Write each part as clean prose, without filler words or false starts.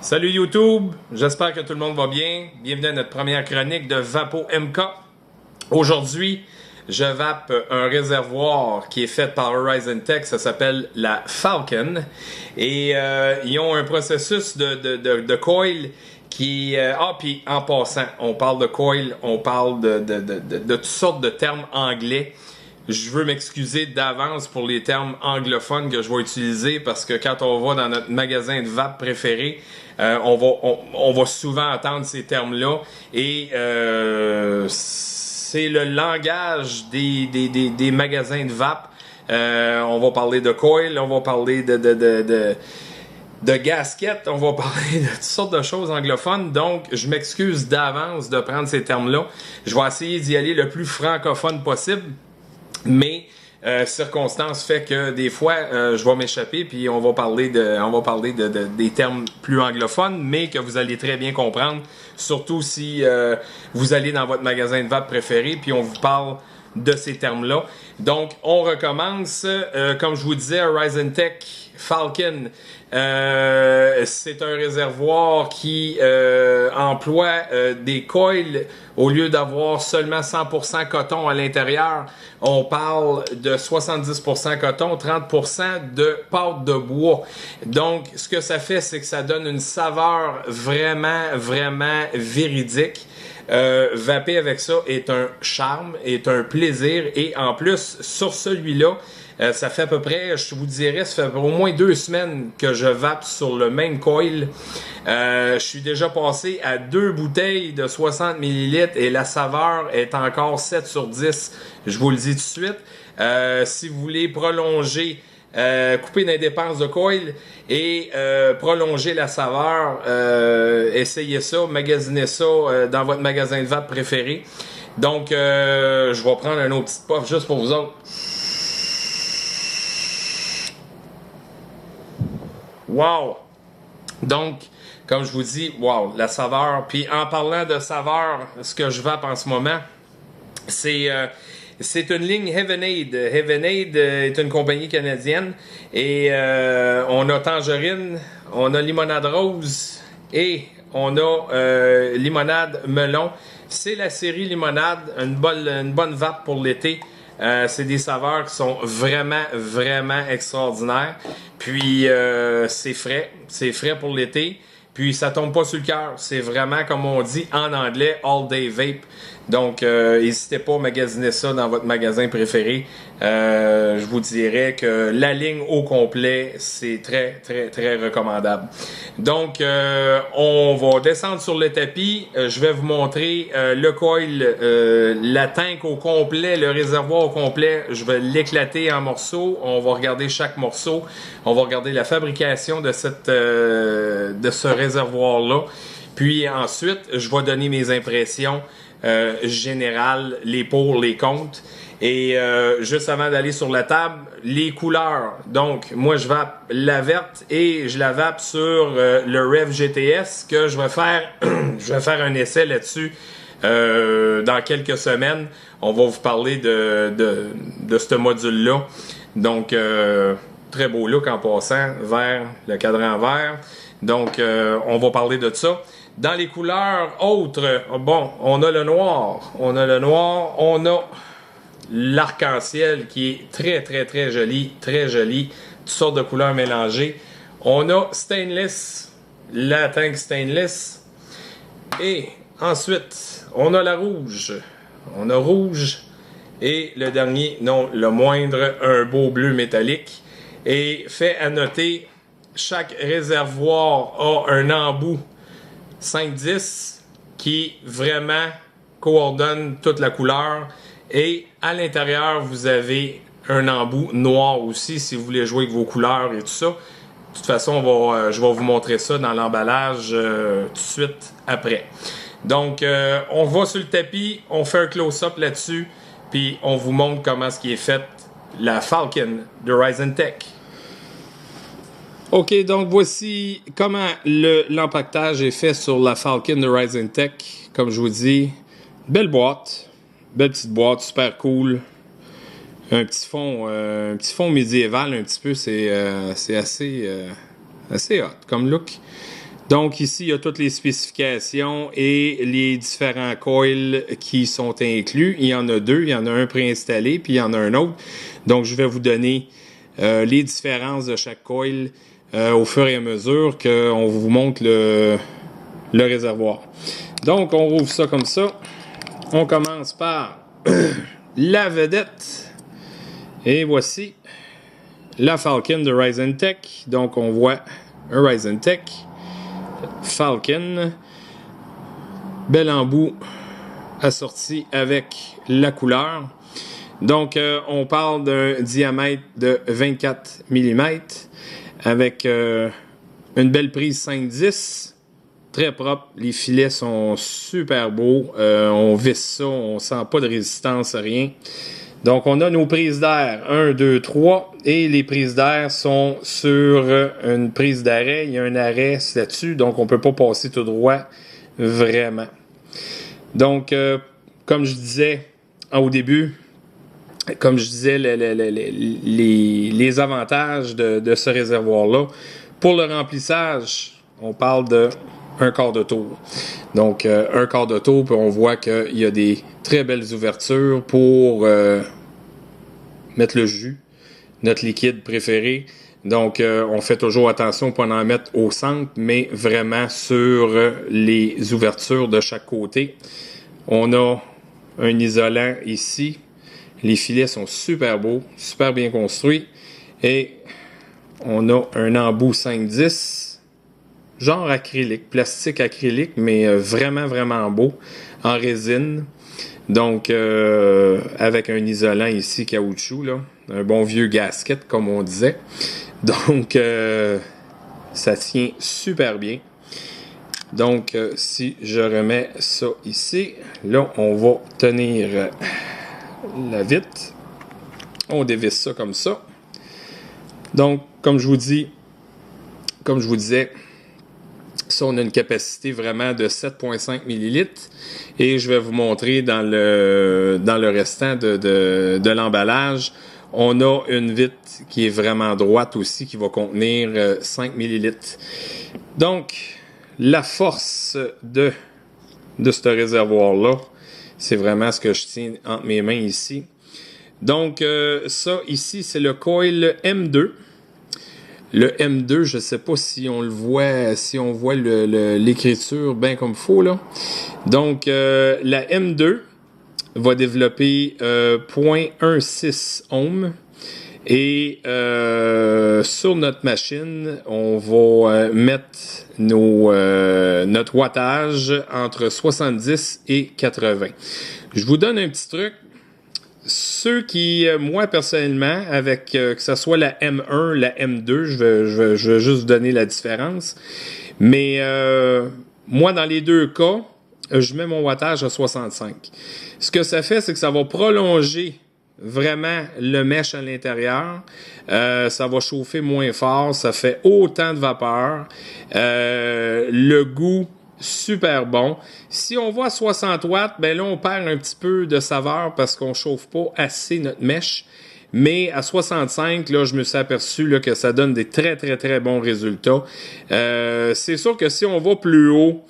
Salut YouTube, j'espère que tout le monde va bien. Bienvenue à notre première chronique de Vapo MK. Aujourd'hui, je vape un réservoir qui est fait par Horizon Tech, ça s'appelle la Falcon. Et ils ont un processus de coil qui... puis en passant, on parle de coil, on parle de toutes sortes de termes anglais. Je veux m'excuser d'avance pour les termes anglophones que je vais utiliser parce que quand on va dans notre magasin de vape préféré, on va souvent entendre ces termes-là et c'est le langage des magasins de vape. On va parler de coil, on va parler de gasket, on va parler de toutes sortes de choses anglophones, donc je m'excuse d'avance de prendre ces termes-là. Je vais essayer d'y aller le plus francophone possible. Mais circonstance fait que des fois je vais m'échapper puis on va parler des termes plus anglophones, mais que vous allez très bien comprendre, surtout si vous allez dans votre magasin de vape préféré puis on vous parle de ces termes-là. Donc on recommence, comme je vous disais, Horizon Tech Falcon. C'est un réservoir qui emploie des coils au lieu d'avoir seulement 100% coton à l'intérieur. On parle de 70% coton, 30% de pâte de bois. Donc, ce que ça fait, c'est que ça donne une saveur vraiment véridique. Vaper avec ça est un charme, est un plaisir. Et en plus, sur celui-là, ça fait à peu près, je vous dirais, ça fait au moins 2 semaines que je vape sur le même coil. Je suis déjà passé à 2 bouteilles de 60 ml et la saveur est encore 7 sur 10. Je vous le dis tout de suite. Si vous voulez prolonger, couper les dépenses de coil et prolonger la saveur, essayez ça, magasinez ça dans votre magasin de vape préféré. Donc, je vais prendre un autre petit puff juste pour vous autres. Wow! Donc, comme je vous dis, wow, la saveur. Puis en parlant de saveur, ce que je vape en ce moment, c'est une ligne Heavenade. Heavenade est une compagnie canadienne et on a tangerine, on a limonade rose et on a limonade melon. C'est la série limonade, une bonne vape pour l'été. C'est des saveurs qui sont vraiment extraordinaires. Puis c'est frais pour l'été. Puis ça tombe pas sur le cœur. C'est vraiment, comme on dit en anglais, all day vape. Donc n'hésitez pas à magasiner ça dans votre magasin préféré. Je vous dirais que la ligne au complet, c'est très recommandable. Donc on va descendre sur le tapis. Je vais vous montrer le coil, la tank au complet, le réservoir au complet. Je vais l'éclater en morceaux. On va regarder chaque morceau. On va regarder la fabrication de ce réservoir-là. Puis ensuite, je vais donner mes impressions générales, les pour, les contre. Et juste avant d'aller sur la table, les couleurs. Donc, moi, je vape la verte et je la vape sur le Rev GTS que je vais faire. Je vais faire un essai là-dessus dans quelques semaines. On va vous parler de ce module-là. Donc, très beau look en passant, vert, le cadran vert. Donc, on va parler de ça. Dans les couleurs autres, bon, on a le noir. On a l'arc-en-ciel qui est très joli, très joli. Toutes sortes de couleurs mélangées. On a stainless, la tank stainless. Et ensuite, on a la rouge. On a rouge. Et le dernier, non le moindre, un beau bleu métallique. Et fait à noter, chaque réservoir a un embout 5-10 qui vraiment coordonne toute la couleur. Et à l'intérieur, vous avez un embout noir aussi si vous voulez jouer avec vos couleurs et tout ça. De toute façon, je vais vous montrer ça dans l'emballage tout de suite après. Donc, on va sur le tapis, on fait un close-up là-dessus, puis on vous montre comment ce qui est fait la Falcon de Horizon Tech. Ok, donc voici comment l'empaquetage est fait sur la Falcon de Horizon Tech. Comme je vous dis, belle boîte, belle petite boîte, super cool. Un petit fond médiéval un petit peu, c'est assez hot comme look. Donc ici, il y a toutes les spécifications et les différents coils qui sont inclus. Il y en a deux, il y en a un préinstallé, puis il y en a un autre. Donc je vais vous donner les différences de chaque coil au fur et à mesure qu'on vous montre le réservoir. Donc on rouvre ça comme ça. On commence par la vedette. Et voici la Falcon de Ryzen Tech. Donc on voit un Ryzen Tech Falcon, bel embout assorti avec la couleur. Donc on parle d'un diamètre de 24 mm avec une belle prise 5-10, très propre. Les filets sont super beaux, on visse ça, on sent pas de résistance, rien. Donc, on a nos prises d'air 1, 2, 3 et les prises d'air sont sur une prise d'arrêt. Il y a un arrêt là-dessus, donc on ne peut pas passer tout droit vraiment. Donc, comme je disais au début, comme je disais, les avantages de ce réservoir-là, pour le remplissage, on parle de un quart de tour. Donc, un quart de tour, puis on voit qu'il y a des très belles ouvertures pour mettre le jus, notre liquide préféré. Donc, on fait toujours attention pour en mettre au centre, mais vraiment sur les ouvertures de chaque côté. On a un isolant ici. Les filets sont super beaux, super bien construits. Et on a un embout 5-10, genre acrylique, plastique acrylique, mais vraiment, vraiment beau, en résine. Donc, avec un isolant ici, caoutchouc, là, un bon vieux gasket, comme on disait. Donc, ça tient super bien. Donc, si je remets ça ici, là, on va tenir la vitre. On dévisse ça comme ça. Donc, comme je vous disais, ça, on a une capacité vraiment de 7,5 ml. Et je vais vous montrer dans le restant de l'emballage, on a une vitre qui est vraiment droite aussi, qui va contenir 5 ml. Donc, la force de ce réservoir-là, c'est vraiment ce que je tiens entre mes mains ici. Donc, ça ici, c'est le coil M2. Le M2, je ne sais pas si on le voit, si on voit l'écriture bien comme il faut, là. Donc, la M2 va développer 0,16 ohms. Et sur notre machine, on va mettre notre wattage entre 70 et 80. Je vous donne un petit truc. Ceux qui, moi personnellement, avec que ce soit la M1, la M2, je vais juste donner la différence. Mais moi, dans les deux cas, je mets mon wattage à 65. Ce que ça fait, c'est que ça va prolonger vraiment le mesh à l'intérieur. Ça va chauffer moins fort, ça fait autant de vapeur. Le goût, super bon. Si on va à 60 watts, ben là, on perd un petit peu de saveur parce qu'on chauffe pas assez notre mèche. Mais à 65, là, je me suis aperçu là, que ça donne des très, très, très bons résultats. C'est sûr que si on va plus haut,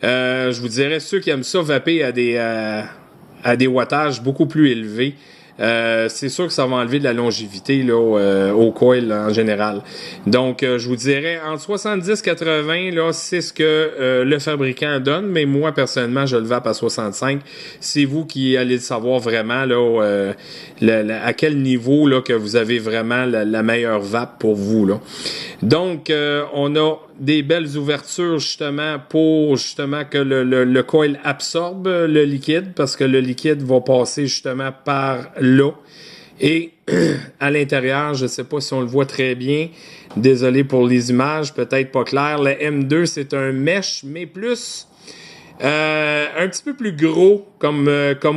je vous dirais, ceux qui aiment ça vaper à des wattages beaucoup plus élevés, c'est sûr que ça va enlever de la longévité là, au coil en général. Donc, je vous dirais, entre 70 et 80, là, c'est ce que le fabricant donne, mais moi, personnellement, je le vape à 65. C'est vous qui allez le savoir vraiment là, à quel niveau là, que vous avez vraiment la meilleure vape pour vous. Là. Donc, on a des belles ouvertures justement pour justement que le coil absorbe le liquide parce que le liquide va passer justement par là. Et à l'intérieur, je ne sais pas si on le voit très bien. Désolé pour les images, peut-être pas clair. Le M2, c'est un mesh, mais plus un petit peu plus gros comme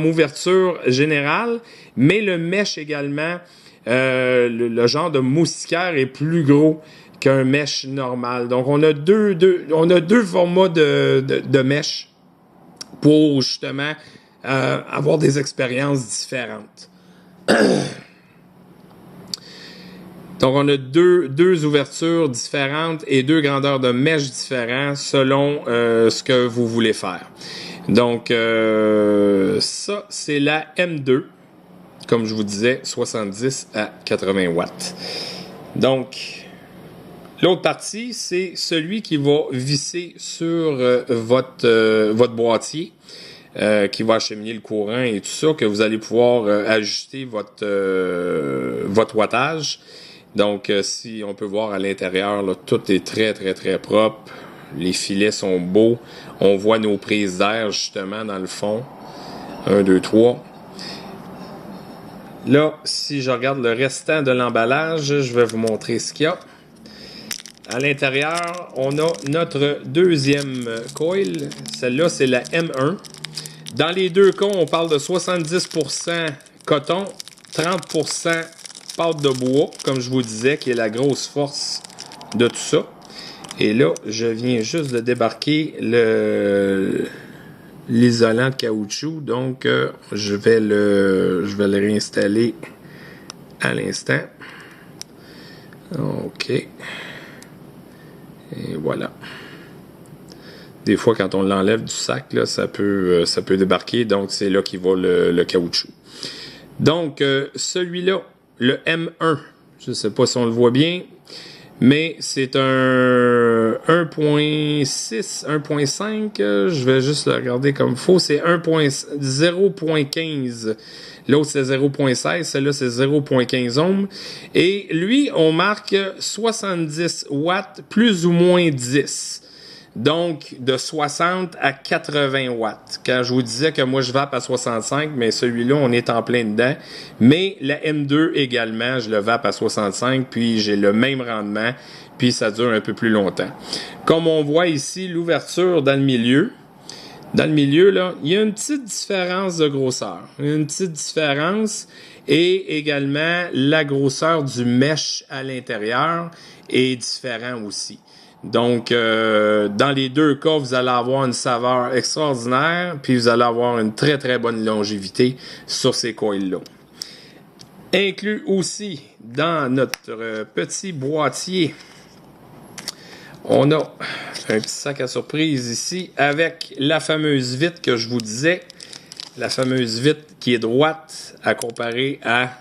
ouverture générale. Mais le mesh également, le genre de moustiquaire est plus gros qu'un mesh normal. Donc, on a deux formats de mesh pour justement avoir des expériences différentes. Donc, on a deux ouvertures différentes et deux grandeurs de mèches différentes selon ce que vous voulez faire. Donc, ça, c'est la M2. Comme je vous disais, 70 à 80 watts. Donc, l'autre partie, c'est celui qui va visser sur votre boîtier, qui va acheminer le courant et tout ça, que vous allez pouvoir ajuster votre wattage. Donc, si on peut voir à l'intérieur, là, tout est très, très, très propre. Les filets sont beaux. On voit nos prises d'air, justement, dans le fond. 1, 2, 3. Là, si je regarde le restant de l'emballage, je vais vous montrer ce qu'il y a. À l'intérieur, on a notre deuxième coil. Celle-là, c'est la M1. Dans les deux cas, on parle de 70% coton, 30% pâte de bois, comme je vous disais, qui est la grosse force de tout ça. Et là, je viens juste de débarquer l'isolant de caoutchouc, donc je vais le réinstaller à l'instant. OK. Et voilà. Des fois, quand on l'enlève du sac, là, ça peut débarquer, donc c'est là qu'il va le caoutchouc. Donc, celui-là, le M1, je ne sais pas si on le voit bien, mais c'est un 1.6, 1.5, je vais juste le regarder comme il faut, c'est 0.15. L'autre, c'est 0.16, celle-là, c'est 0.15 ohms. Et lui, on marque 70 watts, plus ou moins 10. Donc, de 60 à 80 watts. Quand je vous disais que moi, je vape à 65, mais celui-là, on est en plein dedans. Mais la M2 également, je le vape à 65, puis j'ai le même rendement, puis ça dure un peu plus longtemps. Comme on voit ici, l'ouverture dans le milieu. Dans le milieu, là, il y a une petite différence de grosseur. Une petite différence. Et également, la grosseur du mesh à l'intérieur est différent aussi. Donc, dans les deux cas, vous allez avoir une saveur extraordinaire, puis vous allez avoir une très, très bonne longévité sur ces coils-là. Inclus aussi dans notre petit boîtier, on a un petit sac à surprise ici avec la fameuse vitre que je vous disais. La fameuse vitre qui est droite à comparer à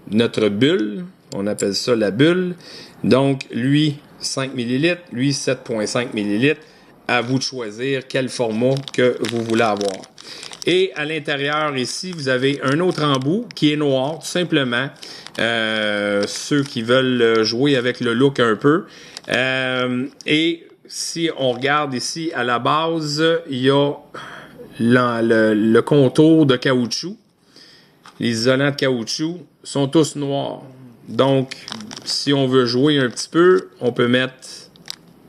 notre bulle. On appelle ça la bulle. Donc, lui, 5 ml, lui 7,5 ml. À vous de choisir quel format que vous voulez avoir. Et à l'intérieur ici, vous avez un autre embout qui est noir, tout simplement. Ceux qui veulent jouer avec le look un peu. Et si on regarde ici à la base, il y a le contour de caoutchouc. Les isolants de caoutchouc sont tous noirs. Donc, si on veut jouer un petit peu, on peut mettre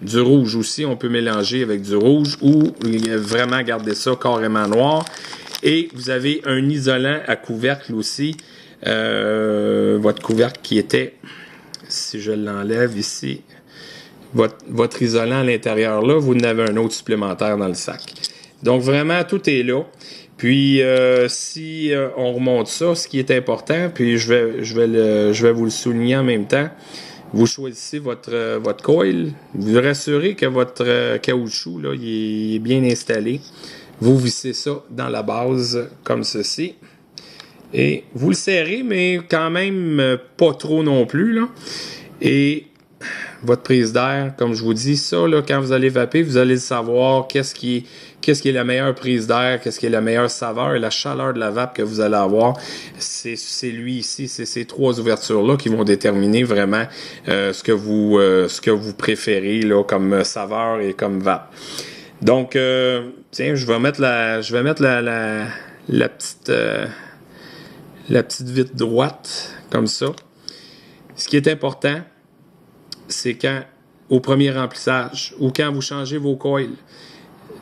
du rouge aussi. On peut mélanger avec du rouge ou vraiment garder ça carrément noir. Et vous avez un isolant à couvercle aussi. Votre couvercle qui était, si je l'enlève ici, votre isolant à l'intérieur là, vous en avez un autre supplémentaire dans le sac. Donc, vraiment, tout est là. Puis, si on remonte ça, ce qui est important, puis je vais vous le souligner en même temps, vous choisissez votre coil, vous rassurez que votre caoutchouc, là, il est bien installé. Vous vissez ça dans la base, comme ceci. Et vous le serrez, mais quand même pas trop non plus, là. Et votre prise d'air, comme je vous dis, ça, là, quand vous allez vaper, vous allez savoir qu'est-ce qui est la meilleure prise d'air, qu'est-ce qui est la meilleure saveur et la chaleur de la vape que vous allez avoir. C'est lui ici, c'est ces trois ouvertures-là qui vont déterminer vraiment ce que vous préférez là, comme saveur et comme vape. Donc, tiens, je vais mettre la petite vitre droite, comme ça. Ce qui est important, c'est quand, au premier remplissage, ou quand vous changez vos coils,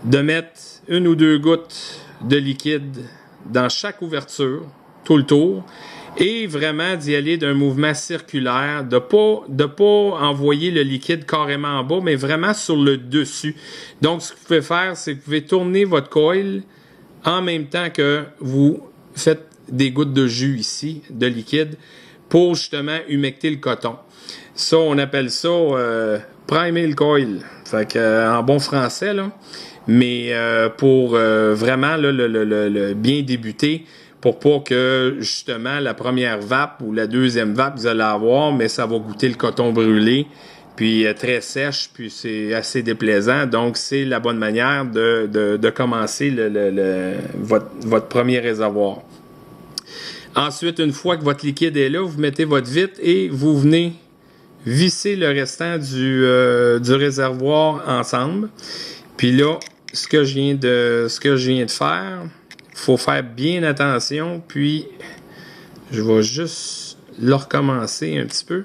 de mettre une ou deux gouttes de liquide dans chaque ouverture, tout le tour, et vraiment d'y aller d'un mouvement circulaire, de pas envoyer le liquide carrément en bas, mais vraiment sur le dessus. Donc, ce que vous pouvez faire, c'est que vous pouvez tourner votre coil en même temps que vous faites des gouttes de jus ici, de liquide, pour justement humecter le coton. Ça, on appelle ça primer le coil. Fait que, en bon français, là. Mais pour vraiment là, le bien débuter, pour pas que justement la première vape ou la deuxième vape que vous allez avoir, mais ça va goûter le coton brûlé, puis très sèche, puis c'est assez déplaisant. Donc c'est la bonne manière de commencer votre premier réservoir. Ensuite, une fois que votre liquide est là, vous mettez votre vitre et vous venez visser le restant du réservoir ensemble. Puis là, ce que je viens de faire, faut faire bien attention, puis je vais juste le recommencer un petit peu,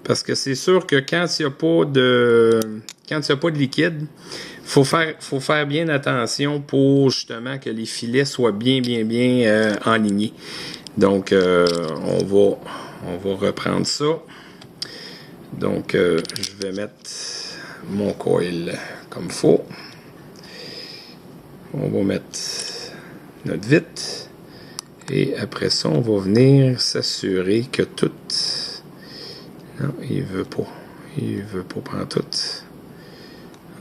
parce que c'est sûr que quand il n'y a pas de liquide, faut faire bien attention pour justement que les filets soient bien enlignés. Donc on va reprendre ça. Donc je vais mettre mon coil comme il faut. On va mettre notre vitre et après ça, on va venir s'assurer que tout... Non, il veut pas. Il veut pas prendre tout.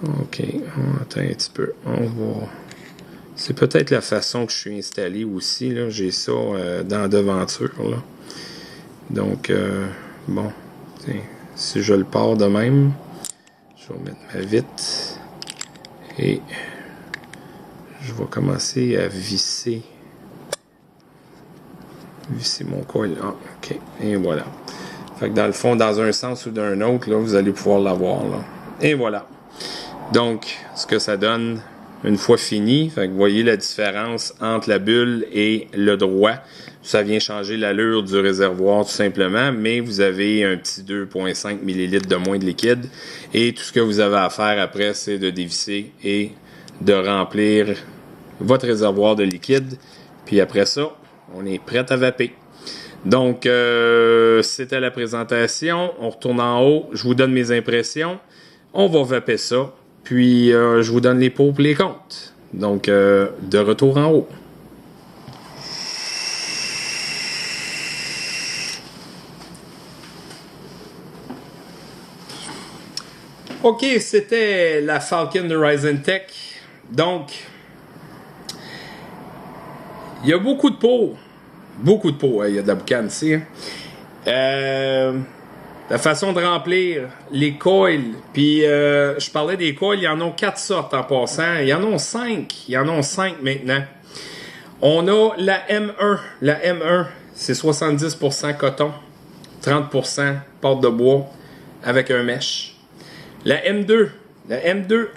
OK, on attend un petit peu. On va... C'est peut-être la façon que je suis installé aussi. Là. J'ai ça dans la devanture. Là. Donc, bon, tiens, si je le pars de même, je vais mettre ma vitre et je vais commencer à visser mon coil. Ah, OK, et voilà. Fait que dans le fond, dans un sens ou d'un autre, là, vous allez pouvoir l'avoir. Là. Et voilà. Donc, ce que ça donne une fois fini, fait que vous voyez la différence entre la bulle et le droit. Ça vient changer l'allure du réservoir tout simplement, mais vous avez un petit 2,5 ml de moins de liquide. Et tout ce que vous avez à faire après, c'est de dévisser et de remplir votre réservoir de liquide. Puis après ça, on est prêt à vaper. Donc, c'était la présentation. On retourne en haut. Je vous donne mes impressions. On va vaper ça. Puis, je vous donne les pour et les contre. Donc, de retour en haut. OK, c'était la Falcon de Ryzen Tech. Donc, il y a beaucoup de pots. Beaucoup de pots. Il y a de la boucane ici. La façon de remplir les coils. Puis, je parlais des coils. Il y en a 4 sortes en passant. Il y en a 5. Il y en a 5 maintenant. On a la M1. La M1, c'est 70% coton, 30% pâte de bois avec un mesh. La M2,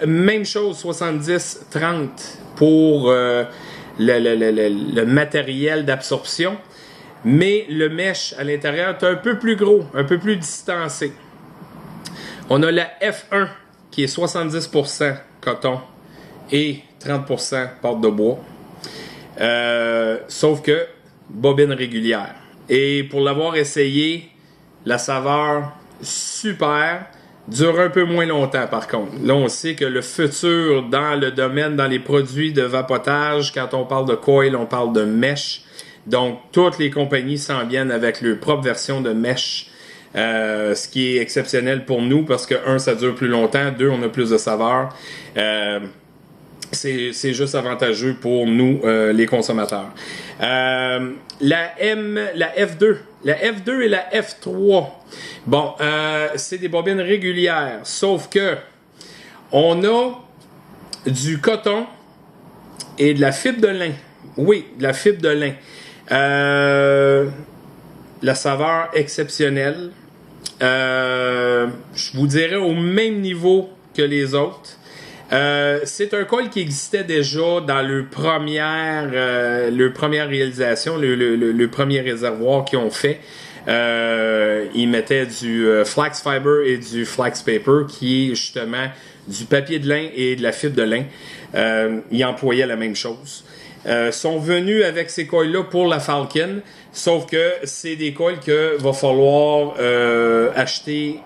même chose, 70-30 pour le matériel d'absorption. Mais le mesh à l'intérieur est un peu plus gros, un peu plus distancé. On a la F1 qui est 70% coton et 30% pâte de bois. Sauf que bobine régulière. Et pour l'avoir essayé, la saveur super, dure un peu moins longtemps par contre. Là, on sait que le futur dans le domaine, dans les produits de vapotage, quand on parle de coil, on parle de mesh. Donc, toutes les compagnies s'en viennent avec leur propre version de mesh, ce qui est exceptionnel pour nous parce que, 1, ça dure plus longtemps, 2, on a plus de saveur. C'est juste avantageux pour nous, les consommateurs. La F2. La F2 et la F3. Bon, c'est des bobines régulières, sauf que on a du coton et de la fibre de lin. Oui, de la fibre de lin. La saveur exceptionnelle. Je vous dirais au même niveau que les autres. C'est un coil qui existait déjà dans le première réalisation, le premier réservoir qu'ils ont fait. Ils mettaient du flax fiber et du flax paper, qui est justement du papier de lin et de la fibre de lin. Ils employaient la même chose. Sont venus avec ces coils-là pour la Falcon, sauf que c'est des coils que va falloir acheter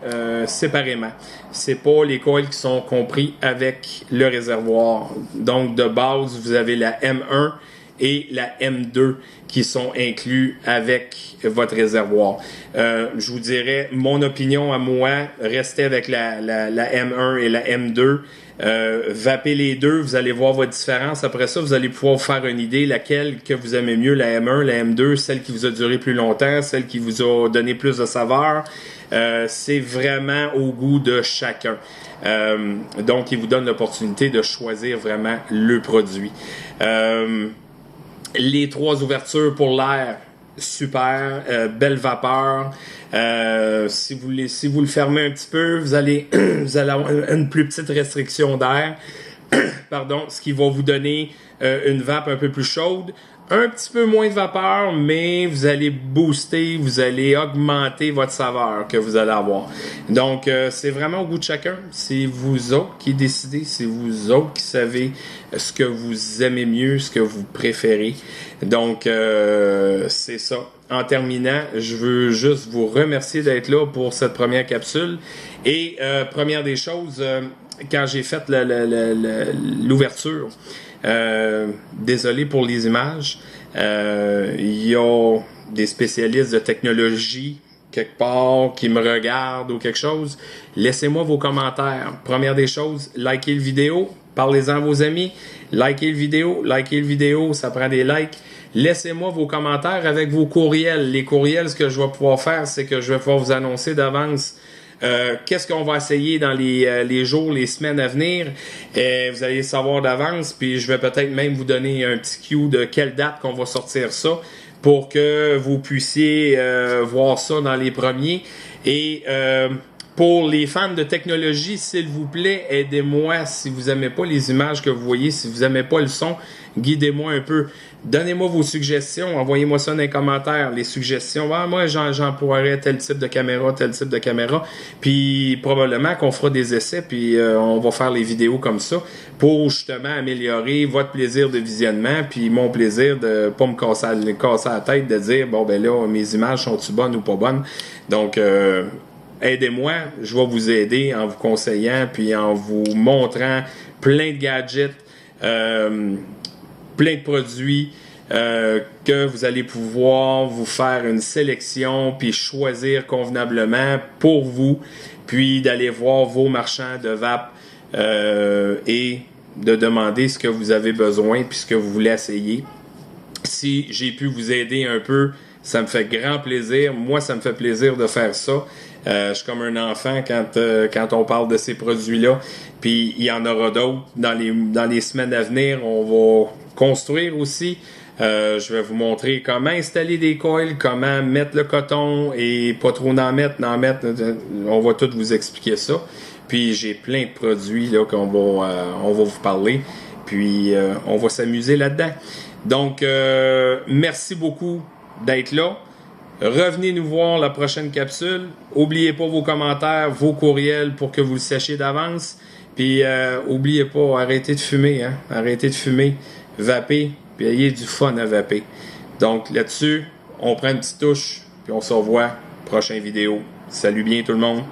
séparément. C'est pas les coils qui sont compris avec le réservoir. Donc de base, vous avez la M1 et la M2 qui sont inclus avec votre réservoir. Je vous dirais, mon opinion à moi, restez avec la M1 et la M2. Vapez les deux, vous allez voir votre différence. Après ça, vous allez pouvoir vous faire une idée laquelle que vous aimez mieux, la M1, la M2, celle qui vous a duré plus longtemps, celle qui vous a donné plus de saveur. C'est vraiment au goût de chacun. Donc, il vous donne l'opportunité de choisir vraiment le produit. Les 3 ouvertures pour l'air, super, belle vapeur. Si vous le fermez un petit peu, vous allez avoir une plus petite restriction d'air. Pardon, ce qui va vous donner une vape un peu plus chaude. Un petit peu moins de vapeur, mais vous allez booster, vous allez augmenter votre saveur que vous allez avoir. Donc, c'est vraiment au goût de chacun. C'est vous autres qui décidez, c'est vous autres qui savez ce que vous aimez mieux, ce que vous préférez. Donc, c'est ça. En terminant, je veux juste vous remercier d'être là pour cette première capsule. Et première des choses, quand j'ai fait l'ouverture, désolé pour les images. Il y a des spécialistes de technologie quelque part qui me regardent ou quelque chose. Laissez-moi vos commentaires. Première des choses, likez le vidéo, parlez-en à vos amis, likez le vidéo, ça prend des likes. Laissez-moi vos commentaires avec vos courriels. Les courriels, ce que je vais pouvoir faire, c'est que je vais pouvoir vous annoncer d'avance qu'est-ce qu'on va essayer dans les jours, les semaines à venir. Vous allez le savoir d'avance, puis je vais peut-être même vous donner un petit cue de quelle date qu'on va sortir ça pour que vous puissiez voir ça dans les premiers. Et pour les fans de technologie, s'il vous plaît, aidez-moi si vous n'aimez pas les images que vous voyez, si vous n'aimez pas le son, guidez-moi un peu. Donnez-moi vos suggestions, envoyez-moi ça dans les commentaires, les suggestions. Ah, moi, j'emploierais tel type de caméra, puis probablement qu'on fera des essais, puis on va faire les vidéos comme ça pour justement améliorer votre plaisir de visionnement, puis mon plaisir de pas me casser la tête, de dire, bon, ben là, mes images sont-tu bonnes ou pas bonnes? Donc, aidez-moi, je vais vous aider en vous conseillant, puis en vous montrant plein de gadgets, plein de produits que vous allez pouvoir vous faire une sélection puis choisir convenablement pour vous, puis d'aller voir vos marchands de vape et de demander ce que vous avez besoin puis ce que vous voulez essayer. Si j'ai pu vous aider un peu, ça me fait grand plaisir. Moi, ça me fait plaisir de faire ça. Je suis comme un enfant quand on parle de ces produits-là. Puis il y en aura d'autres dans les semaines à venir. On va construire aussi. Je vais vous montrer comment installer des coils, comment mettre le coton et pas trop en mettre. On va tout vous expliquer ça. Puis j'ai plein de produits là on va vous parler. Puis on va s'amuser là-dedans. Donc merci beaucoup d'être là. Revenez nous voir la prochaine capsule. Oubliez pas vos commentaires, vos courriels pour que vous le sachiez d'avance. Puis oubliez pas, arrêtez de fumer, hein? Arrêtez de fumer, vapez, puis ayez du fun à vaper. Donc là-dessus, on prend une petite touche, puis on se revoit prochaine vidéo. Salut bien tout le monde!